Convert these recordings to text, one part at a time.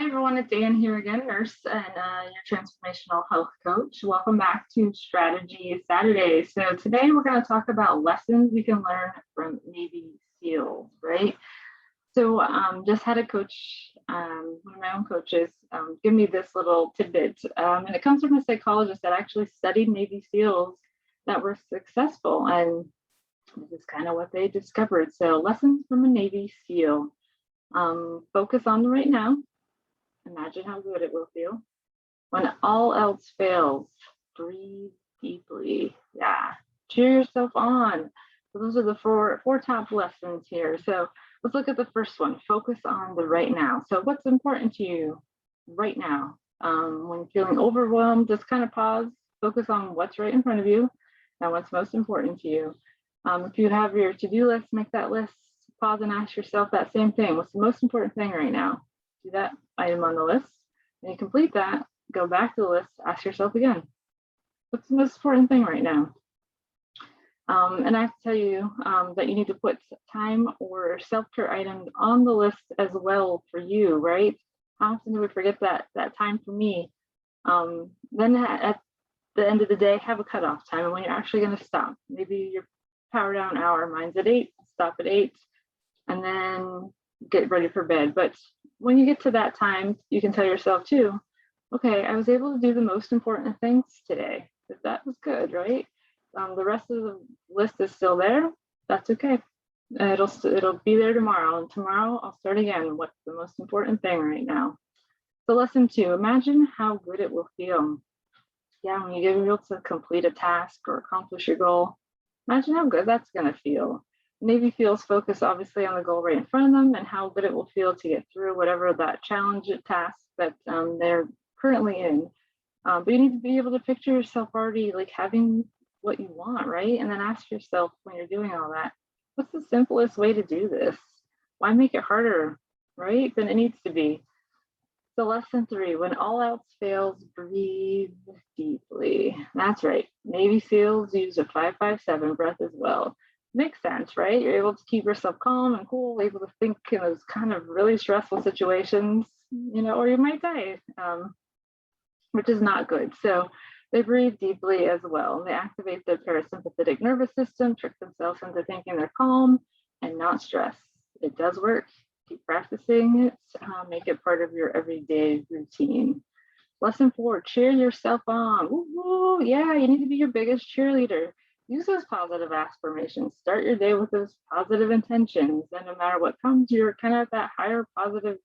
Hi everyone, it's Ann here again, nurse and your transformational health coach. Welcome back to Strategy Saturday. So today we're going to talk about lessons we can learn from Navy SEALs, right? So just had a coach, one of my own coaches, give me this little tidbit, and it comes from a psychologist that actually studied Navy SEALs that were successful, and this is kind of what they discovered. So lessons from a Navy SEAL. Focus on the right now. Imagine how good it will feel. When all else fails, breathe deeply. Yeah, cheer yourself on. So those are the four top lessons here. So let's look at the first one. Focus on the right now. So what's important to you right now? When feeling overwhelmed, just kind of pause, focus on what's right in front of you and what's most important to you. If you have your to-do list, make that list, pause and ask yourself that same thing. What's the most important thing right now? Do that item on the list. When you complete that, go back to the list, ask yourself again, what's the most important thing right now? And I have to tell you that you need to put time or self-care items on the list as well for you, right? How often do we forget that time for me? Then at the end of the day, have a cutoff time and when you're actually going to stop. Maybe your power down hour, mine's at 8, stop at 8, and then get ready for bed. But when you get to that time, you can tell yourself too, okay, I was able to do the most important things today. That was good, right? The rest of the list is still there. That's okay. It'll be there tomorrow, and tomorrow I'll start again. What's the most important thing right now? So lesson 2, imagine how good it will feel. Yeah, when you're able to complete a task or accomplish your goal, imagine how good that's going to feel. Navy SEALs focus obviously on the goal right in front of them and how good it will feel to get through whatever that challenge task that they're currently in. But you need to be able to picture yourself already like having what you want, right? And then ask yourself when you're doing all that, what's the simplest way to do this? Why make it harder, right, than it needs to be? So lesson 3, when all else fails, breathe deeply. That's right. Navy SEALs use a 5-5-7 breath as well. Makes sense, right? You're able to keep yourself calm and cool, able to think in those kind of really stressful situations, or you might die, which is not good. So they breathe deeply as well. They activate their parasympathetic nervous system, trick themselves into thinking they're calm and not stressed. It does work. Keep practicing it. Make it part of your everyday routine. Lesson 4, cheer yourself on. Woo-hoo, yeah, you need to be your biggest cheerleader. Use those positive affirmations. Start your day with those positive intentions. And no matter what comes, you're kind of at that higher positive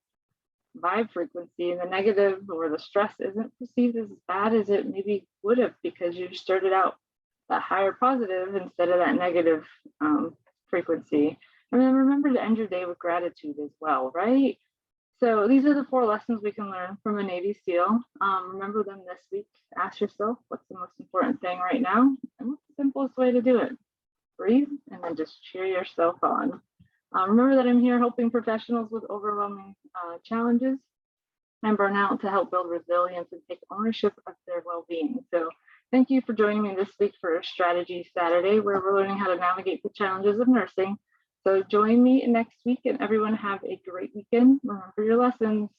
vibe frequency, and the negative or the stress isn't perceived as bad as it maybe would have because you started out that higher positive instead of that negative frequency. And then remember to end your day with gratitude as well, right? So these are the 4 lessons we can learn from a Navy SEAL. Remember them this week. Ask yourself, what's the most important thing right now? And what's the simplest way to do it? Breathe and then just cheer yourself on. Remember that I'm here helping professionals with overwhelming challenges and burnout to help build resilience and take ownership of their well-being. So thank you for joining me this week for Strategy Saturday, where we're learning how to navigate the challenges of nursing. So join me next week, and everyone have a great weekend. Remember your lessons.